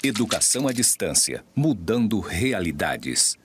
Educação à distância, mudando realidades.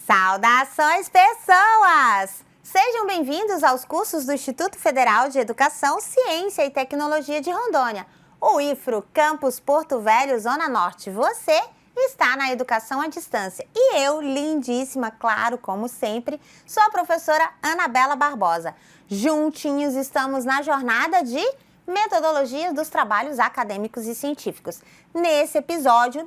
Saudações, pessoas! Sejam bem-vindos aos cursos do Instituto Federal de Educação, Ciência e Tecnologia de Rondônia, o IFRO Campus Porto Velho, Zona Norte. Você está na Educação à Distância. E eu, lindíssima, claro, como sempre, sou a professora Anabela Barbosa. Juntinhos estamos na jornada de metodologias dos trabalhos acadêmicos e científicos. Nesse episódio,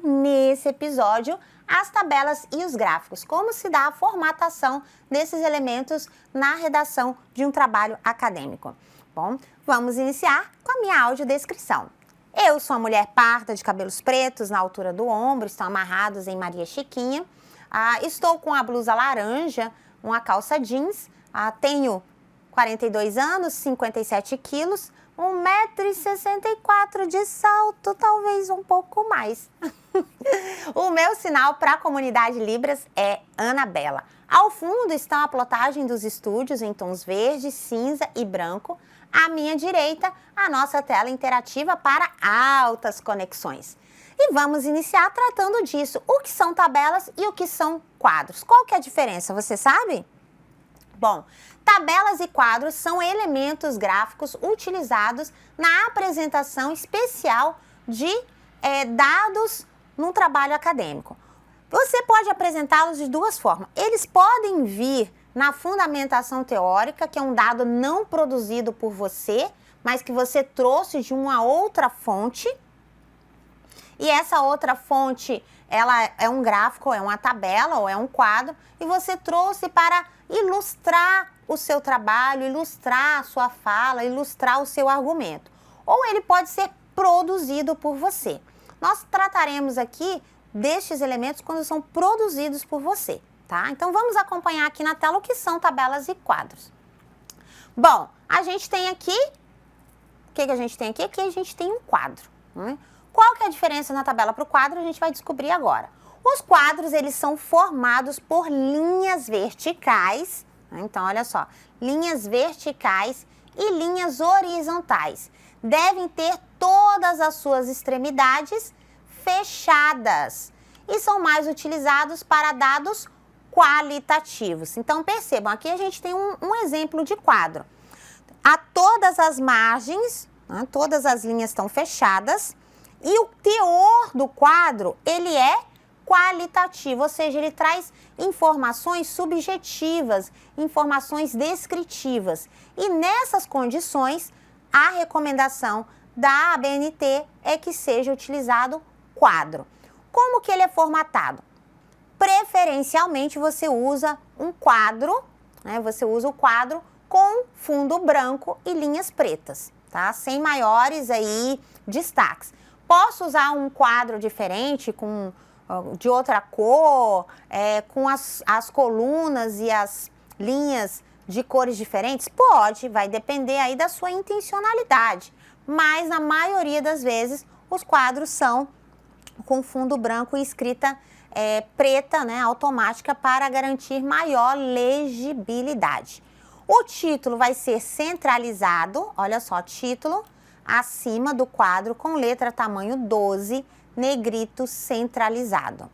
as tabelas e os gráficos, como se dá a formatação desses elementos na redação de um trabalho acadêmico. Bom, vamos iniciar com a minha audiodescrição. Eu sou uma mulher parda de cabelos pretos na altura do ombro, estão amarrados em Maria Chiquinha. Estou com a blusa laranja, uma calça jeans, tenho 42 anos, 57 quilos, 1,64 m de salto, talvez um pouco mais. O meu sinal para a comunidade Libras é Anabela. Ao fundo está a plotagem dos estúdios em tons verde, cinza e branco. À minha direita, a nossa tela interativa para altas conexões. E vamos iniciar tratando disso. O que são tabelas e o que são quadros? Qual que é a diferença, você sabe? Bom, tabelas e quadros são elementos gráficos utilizados na apresentação especial de dados num trabalho acadêmico. Você pode apresentá-los de duas formas. Eles podem vir na fundamentação teórica, que é um dado não produzido por você, mas que você trouxe de uma outra fonte. E essa outra fonte, ela é um gráfico, é uma tabela ou é um quadro, e você trouxe para ilustrar o seu trabalho, ilustrar a sua fala, ilustrar o seu argumento. Ou ele pode ser produzido por você. Nós trataremos aqui destes elementos quando são produzidos por você, tá? Então vamos acompanhar aqui na tela o que são tabelas e quadros. Bom, a gente tem aqui, o que a gente tem aqui? Aqui a gente tem um quadro, né? Qual que é a diferença na tabela para o quadro? A gente vai descobrir agora. Os quadros, eles são formados por linhas verticais, né? Então olha só, linhas verticais e linhas horizontais. Devem ter todas as suas extremidades fechadas e são mais utilizados para dados qualitativos. Então percebam, aqui a gente tem um exemplo de quadro. A todas as margens, né, todas as linhas estão fechadas e o teor do quadro, ele é qualitativo, ou seja, ele traz informações subjetivas, informações descritivas. E nessas condições, a recomendação da ABNT é que seja utilizado quadro. Como que ele é formatado? Preferencialmente você usa um quadro, né? Você usa o quadro com fundo branco e linhas pretas, tá? Sem maiores aí destaques. Posso usar um quadro diferente, de outra cor, com as colunas e as linhas de cores diferentes? Pode, vai depender aí da sua intencionalidade. Mas na maioria das vezes os quadros são com fundo branco e escrita preta, né, automática, para garantir maior legibilidade. O título vai ser centralizado, olha só, título acima do quadro com letra tamanho 12, negrito centralizado.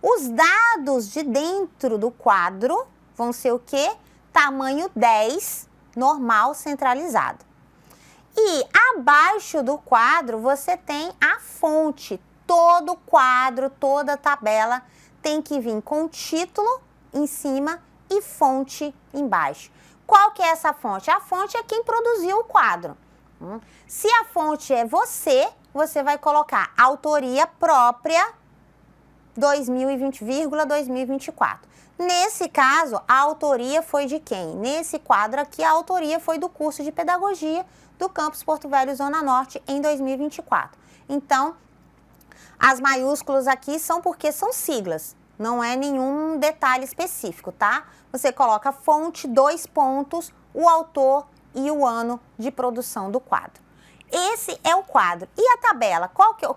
Os dados de dentro do quadro vão ser o quê? Tamanho 10, normal centralizado. E abaixo do quadro você tem a fonte. Todo quadro, toda tabela tem que vir com título em cima e fonte embaixo. Qual que é essa fonte? A fonte é quem produziu o quadro. Se a fonte é você, você vai colocar autoria própria 2020,2024. Nesse caso, a autoria foi de quem? Nesse quadro aqui, a autoria foi do curso de Pedagogia do Campus Porto Velho, Zona Norte, em 2024. Então, as maiúsculas aqui são porque são siglas, não é nenhum detalhe específico, tá? Você coloca fonte, 2 pontos, o autor e o ano de produção do quadro. Esse é o quadro. E a tabela?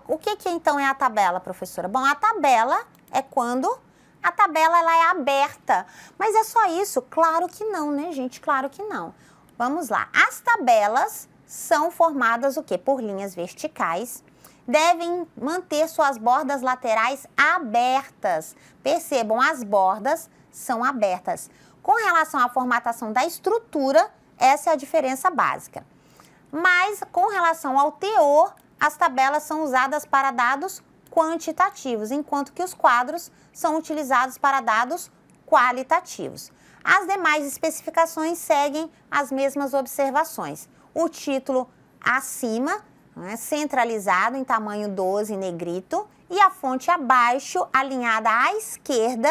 O que então é a tabela, professora? Bom, a tabela é quando a tabela ela é aberta. Mas é só isso? Claro que não, né, gente? Claro que não. Vamos lá. As tabelas são formadas o quê? Por linhas verticais. Devem manter suas bordas laterais abertas. Percebam, as bordas são abertas. Com relação à formatação da estrutura, essa é a diferença básica. Mas, com relação ao teor, as tabelas são usadas para dados quantitativos, enquanto que os quadros são utilizados para dados qualitativos. As demais especificações seguem as mesmas observações. O título acima, né, centralizado em tamanho 12 em negrito, e a fonte abaixo, alinhada à esquerda,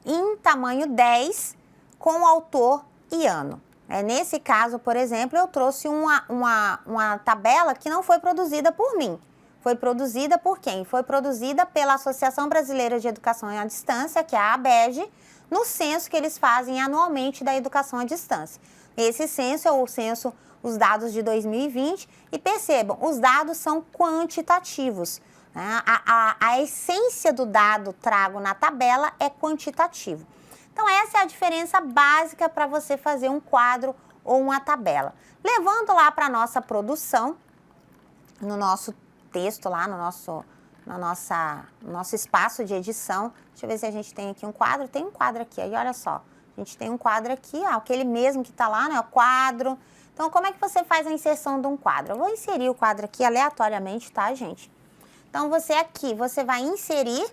em tamanho 10, com o autor e ano. Nesse caso, por exemplo, eu trouxe uma tabela que não foi produzida por mim. Foi produzida por quem? Foi produzida pela Associação Brasileira de Educação à Distância, que é a ABED, no censo que eles fazem anualmente da educação à distância. Esse censo é o censo, os dados de 2020, e percebam, os dados são quantitativos. Né? A essência do dado trago na tabela é quantitativo. Então, essa é a diferença básica para você fazer um quadro ou uma tabela. Levando lá para a nossa produção, no nosso texto lá, no nosso espaço de edição. Deixa eu ver se a gente tem aqui um quadro. Tem um quadro aqui, aí olha só. A gente tem um quadro aqui, aquele mesmo que está lá, né? O quadro. Então, como é que você faz a inserção de um quadro? Eu vou inserir o quadro aqui aleatoriamente, tá, gente? Então, você aqui, você vai inserir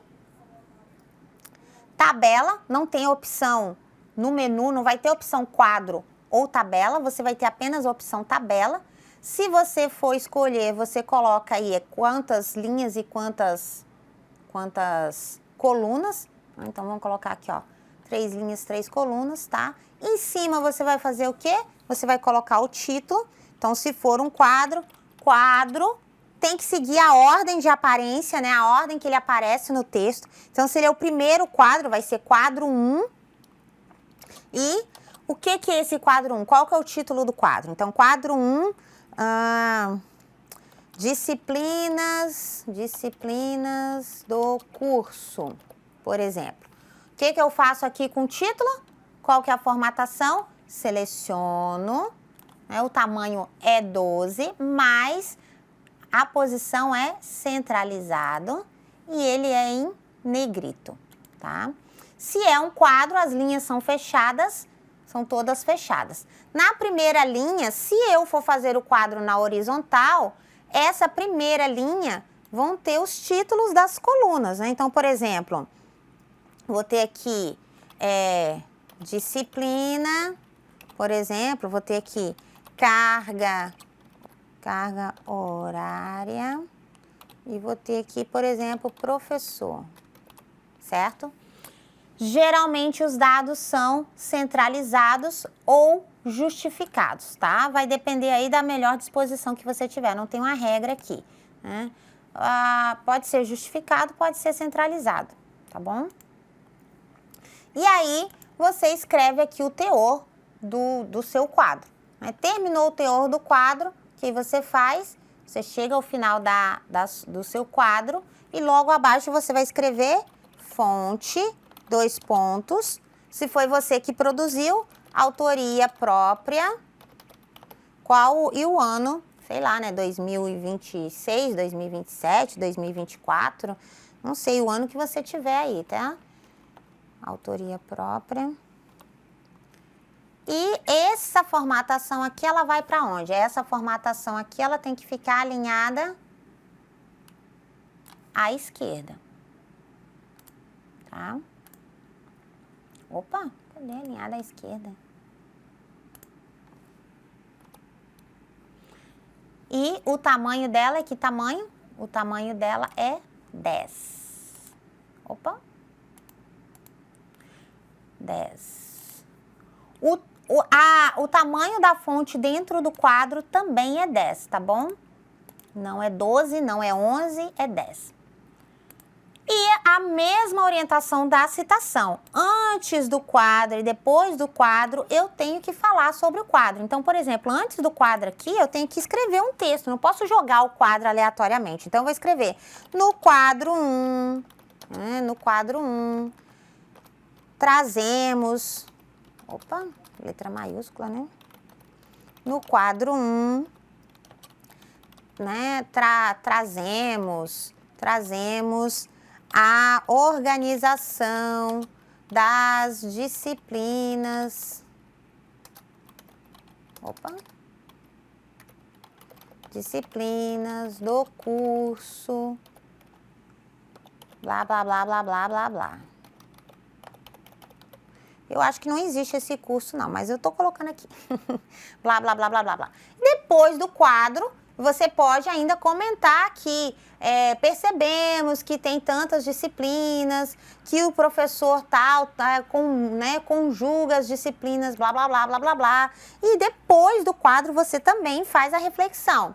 tabela, não tem opção no menu, não vai ter opção quadro ou tabela, você vai ter apenas a opção tabela. Se você for escolher, você coloca aí quantas linhas e quantas colunas. Então, vamos colocar aqui, ó, 3 linhas, 3 colunas, tá? Em cima, você vai fazer o quê? Você vai colocar o título. Então, se for um quadro tem que seguir a ordem de aparência, né? A ordem que ele aparece no texto. Então, se ele é o primeiro quadro, vai ser quadro 1. E o que é esse quadro 1? Qual que é o título do quadro? Então, quadro 1... disciplinas do curso, por exemplo. O que eu faço aqui com o título? Qual que é a formatação? Seleciono, né, o tamanho é 12, mas a posição é centralizado e ele é em negrito, tá? Se é um quadro, as linhas são fechadas, são todas fechadas. Na primeira linha, se eu for fazer o quadro na horizontal, essa primeira linha vão ter os títulos das colunas, né? Então, por exemplo, vou ter aqui disciplina, por exemplo, vou ter aqui carga horária e vou ter aqui, por exemplo, professor, certo? Geralmente os dados são centralizados ou justificados, tá? Vai depender aí da melhor disposição que você tiver, não tem uma regra aqui, né? Pode ser justificado, pode ser centralizado, tá bom? E aí, você escreve aqui o teor do seu quadro, né? Terminou o teor do quadro, o que você faz? Você chega ao final do seu quadro e logo abaixo você vai escrever fonte, 2 pontos, se foi você que produziu, autoria própria, qual e o ano, sei lá, né, 2026, 2027, 2024, não sei o ano que você tiver aí, tá? Autoria própria. E essa formatação aqui, ela vai para onde? Essa formatação aqui, ela tem que ficar alinhada à esquerda, tá? Opa, cadê alinhada à esquerda? E o tamanho dela é que tamanho? O tamanho dela é 10. Opa. 10. O tamanho da fonte dentro do quadro também é 10, tá bom? Não é 12, não é 11, é 10. E a mesma orientação da citação. Antes do quadro e depois do quadro, eu tenho que falar sobre o quadro. Então, por exemplo, antes do quadro aqui, eu tenho que escrever um texto. Não posso jogar o quadro aleatoriamente. Então, eu vou escrever no quadro 1, né? No quadro 1, trazemos, opa, letra maiúscula, né? No quadro 1, né, trazemos a organização das disciplinas. Disciplinas do curso, blá, blá, blá, blá, blá, blá, blá. Eu acho que não existe esse curso não, mas eu tô colocando aqui. Blá, blá, blá, blá, blá, blá. Depois do quadro, você pode ainda comentar aqui. Percebemos que tem tantas disciplinas, que o professor tal, conjuga as disciplinas, blá, blá, blá, blá, blá, blá. E depois do quadro, você também faz a reflexão.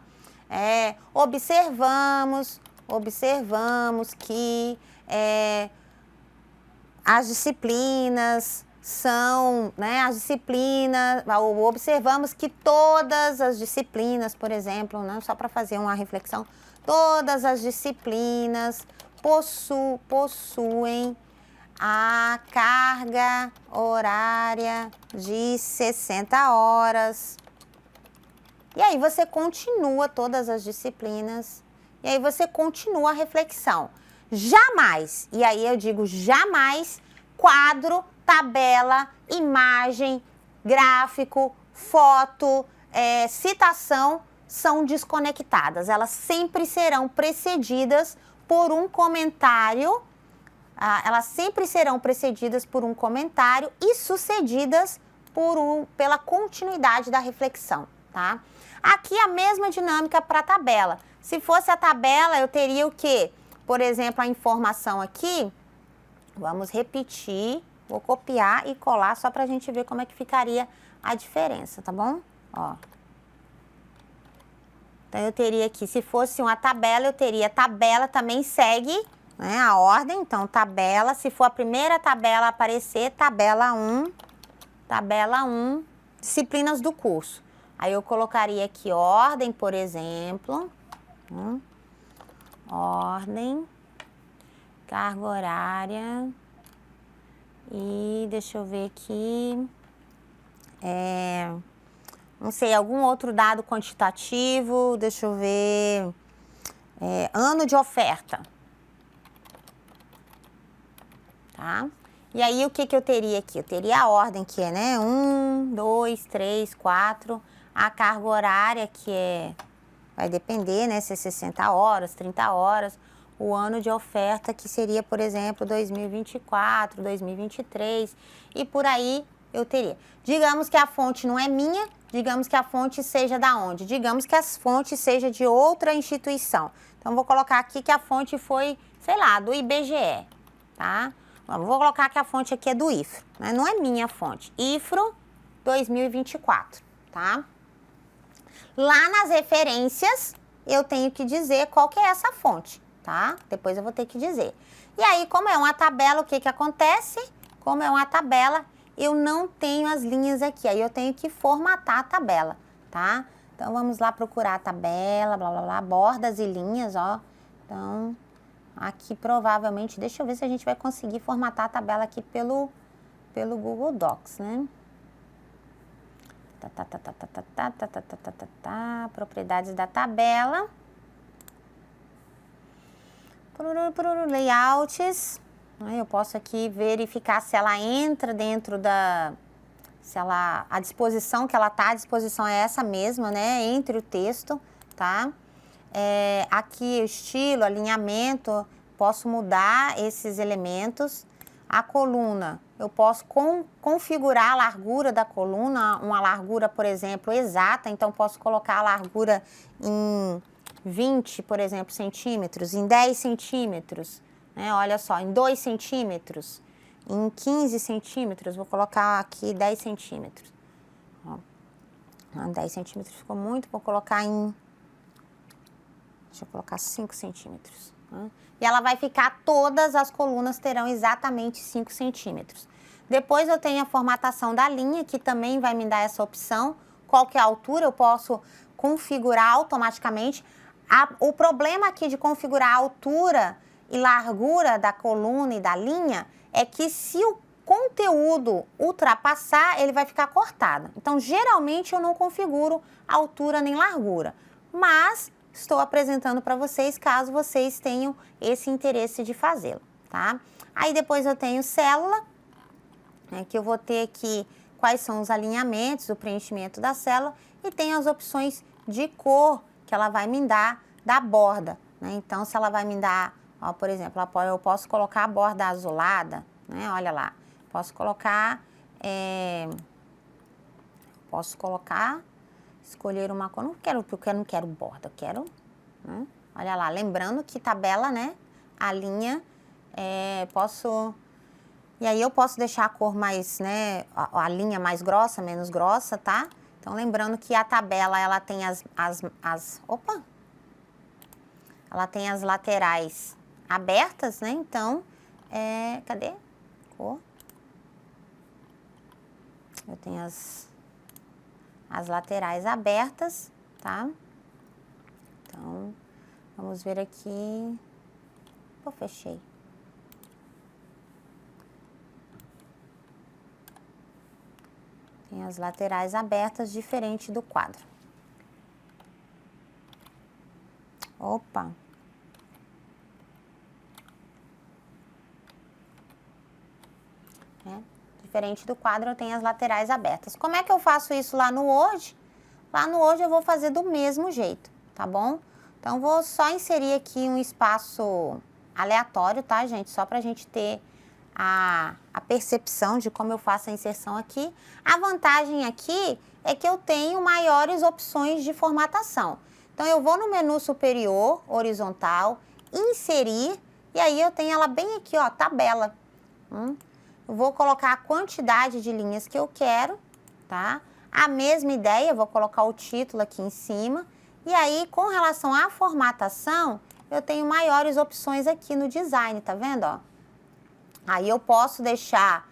Observamos que as disciplinas são, né, observamos que todas as disciplinas, por exemplo, né, só para fazer uma reflexão, todas as disciplinas possuem a carga horária de 60 horas. E aí você continua todas as disciplinas, e aí você continua a reflexão. Jamais, e aí eu digo jamais, quadro, tabela, imagem, gráfico, foto, citação são desconectadas. Elas sempre serão precedidas por um comentário, e sucedidas pela continuidade da reflexão, tá? Aqui a mesma dinâmica para a tabela. Se fosse a tabela, eu teria o quê? Por exemplo, a informação aqui, vamos repetir, vou copiar e colar só para a gente ver como é que ficaria a diferença, tá bom? Ó. Então, eu teria aqui, se fosse uma tabela, eu teria tabela também segue, né, a ordem. Então, tabela, se for a primeira tabela a aparecer, tabela 1, disciplinas do curso. Aí, eu colocaria aqui ordem, por exemplo, ordem, carga horária, e deixa eu ver aqui, não sei, algum outro dado quantitativo, deixa eu ver, ano de oferta, tá? E aí, o que eu teria aqui? Eu teria a ordem que é, né, 1, 2, 3, 4, a carga horária que vai depender, né, se é 60 horas, 30 horas, o ano de oferta que seria, por exemplo, 2024, 2023 e por aí eu teria. Digamos que a fonte não é minha, digamos que a fonte seja da onde? Digamos que a fonte seja de outra instituição. Então, vou colocar aqui que a fonte foi, sei lá, do IBGE, tá? Vou colocar que a fonte aqui é do IFRO, né? Não é minha fonte, IFRO 2024, tá? Lá nas referências, eu tenho que dizer qual que é essa fonte, tá? Depois eu vou ter que dizer. E aí, como é uma tabela, o que acontece? Como é uma tabela, eu não tenho as linhas aqui, aí eu tenho que formatar a tabela, tá? Então, vamos lá procurar a tabela, blá, blá, blá, bordas e linhas, ó. Então, aqui provavelmente, deixa eu ver se a gente vai conseguir formatar a tabela aqui pelo Google Docs, né? Propriedades da tabela. Layouts. Eu posso aqui verificar se ela entra dentro da... a disposição que ela tá, a disposição é essa mesma, né? Entre o texto, tá? Aqui o estilo, alinhamento, posso mudar esses elementos. A coluna, eu posso configurar a largura da coluna, uma largura, por exemplo, exata, então posso colocar a largura em 20, por exemplo, centímetros, em 10 centímetros, né? Olha só, em 2 centímetros, em 15 centímetros, vou colocar aqui 10 centímetros. Ó, 10 centímetros ficou muito, vou colocar em... Deixa eu colocar 5 centímetros. Né? E ela vai ficar, todas as colunas terão exatamente 5 centímetros. Depois eu tenho a formatação da linha, que também vai me dar essa opção. Qual que é a altura, eu posso configurar automaticamente. O problema aqui de configurar a altura e largura da coluna e da linha é que se o conteúdo ultrapassar, ele vai ficar cortado. Então, geralmente eu não configuro altura nem largura, mas estou apresentando para vocês caso vocês tenham esse interesse de fazê-lo, tá? Aí depois eu tenho célula, né, que eu vou ter aqui quais são os alinhamentos, o preenchimento da célula e tem as opções de cor que ela vai me dar da borda, né? Então, se ela vai me dar, ó, por exemplo, eu posso colocar a borda azulada, né? Olha lá, posso colocar, escolher uma cor, não quero, porque eu não quero borda, eu quero, né? Olha lá, lembrando que tabela, né, a linha, e aí eu posso deixar a cor mais, né, a linha mais grossa, menos grossa, tá? Então, lembrando que a tabela, ela tem ela tem as laterais abertas, né? Então, cadê? Cor. Eu tenho as laterais abertas, tá? Então, vamos ver aqui. Fechei. Tem as laterais abertas, diferente do quadro. Opa! Diferente do quadro, eu tenho as laterais abertas. Como é que eu faço isso lá no Word? Lá no Word eu vou fazer do mesmo jeito, tá bom? Então, vou só inserir aqui um espaço aleatório, tá, gente? Só pra gente ter a percepção de como eu faço a inserção aqui. A vantagem aqui é que eu tenho maiores opções de formatação. Então, eu vou no menu superior, horizontal, inserir, e aí eu tenho ela bem aqui, ó, tabela. Eu vou colocar a quantidade de linhas que eu quero, tá? A mesma ideia, eu vou colocar o título aqui em cima. E aí, com relação à formatação, eu tenho maiores opções aqui no design, tá vendo, ó? Aí eu posso deixar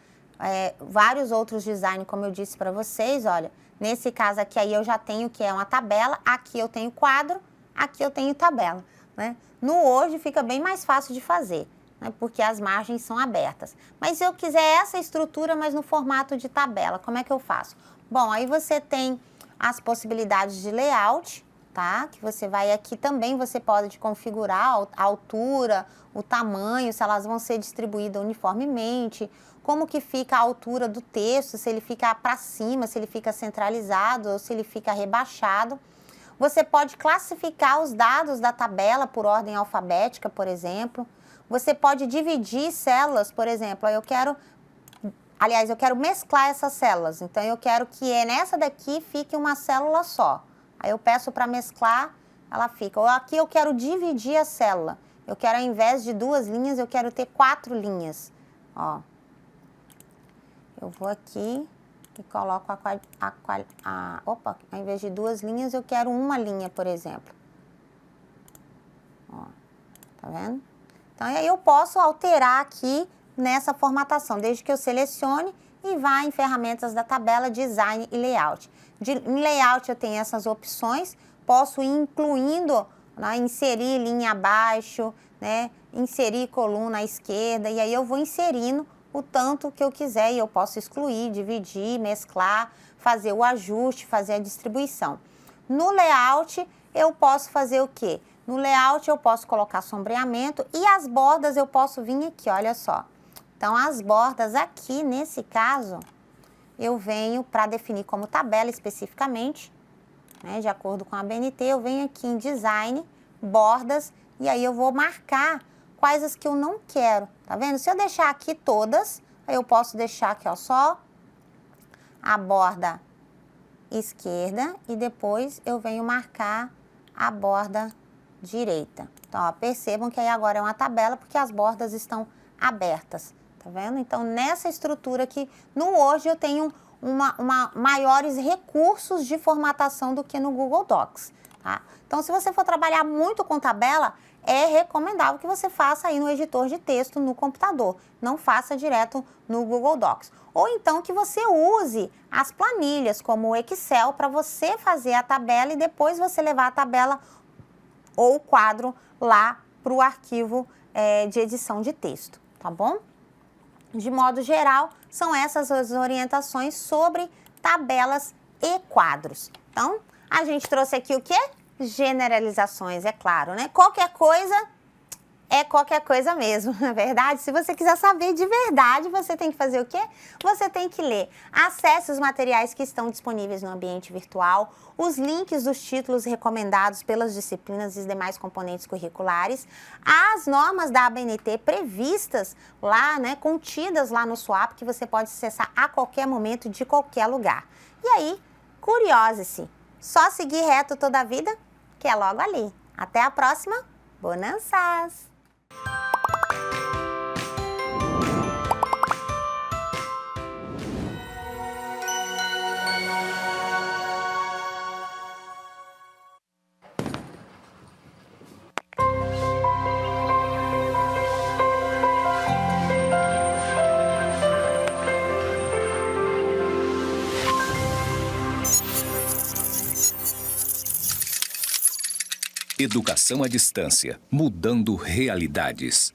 vários outros designs, como eu disse para vocês, olha. Nesse caso aqui, aí eu já tenho que é uma tabela, aqui eu tenho quadro, aqui eu tenho tabela, né? No Word fica bem mais fácil de fazer, né? Porque as margens são abertas. Mas se eu quiser essa estrutura, mas no formato de tabela, como é que eu faço? Bom, aí você tem as possibilidades de layout, tá? Que você vai aqui também, você pode configurar a altura, o tamanho, se elas vão ser distribuídas uniformemente, como que fica a altura do texto, se ele fica para cima, se ele fica centralizado ou se ele fica rebaixado. Você pode classificar os dados da tabela por ordem alfabética, por exemplo. Você pode dividir células, por exemplo, eu quero mesclar essas células, então eu quero que nessa daqui fique uma célula só. Aí eu peço para mesclar, ela fica. Ou aqui eu quero dividir a célula. Eu quero, ao invés de 2 linhas, eu quero ter 4 linhas. Ó. Eu vou aqui e coloco opa, ao invés de 2 linhas, eu quero 1 linha, por exemplo. Ó, tá vendo? Então, aí eu posso alterar aqui nessa formatação, desde que eu selecione e vá em ferramentas da tabela, design e layout. Em layout eu tenho essas opções, posso ir incluindo, né, inserir linha abaixo, né, inserir coluna à esquerda, e aí eu vou inserindo o tanto que eu quiser e eu posso excluir, dividir, mesclar, fazer o ajuste, fazer a distribuição. No layout eu posso fazer o quê? No layout eu posso colocar sombreamento e as bordas eu posso vir aqui, olha só. Então, as bordas aqui, nesse caso, eu venho para definir como tabela especificamente, né, de acordo com a BNT, eu venho aqui em design, bordas, e aí eu vou marcar quais as que eu não quero, tá vendo? Se eu deixar aqui todas, aí eu posso deixar aqui, ó, só a borda esquerda e depois eu venho marcar a borda direita. Então, ó, percebam que aí agora é uma tabela porque as bordas estão abertas, tá vendo? Então, nessa estrutura aqui, no Word eu tenho maiores recursos de formatação do que no Google Docs, tá? Então, se você for trabalhar muito com tabela, é recomendável que você faça aí no editor de texto no computador, não faça direto no Google Docs. Ou então que você use as planilhas, como o Excel, para você fazer a tabela e depois você levar a tabela ou o quadro lá para o arquivo de edição de texto, tá bom? De modo geral, são essas as orientações sobre tabelas e quadros. Então, a gente trouxe aqui o quê? Generalizações, é claro, né? Qualquer coisa é qualquer coisa mesmo, na verdade. Se você quiser saber de verdade, você tem que fazer o quê? Você tem que ler. Acesse os materiais que estão disponíveis no ambiente virtual, os links dos títulos recomendados pelas disciplinas e demais componentes curriculares, as normas da ABNT previstas lá, né, contidas lá no SWAP, que você pode acessar a qualquer momento, de qualquer lugar. E aí, curiose-se, só seguir reto toda a vida, que é logo ali. Até a próxima, bonanças! Educação à distância, mudando realidades.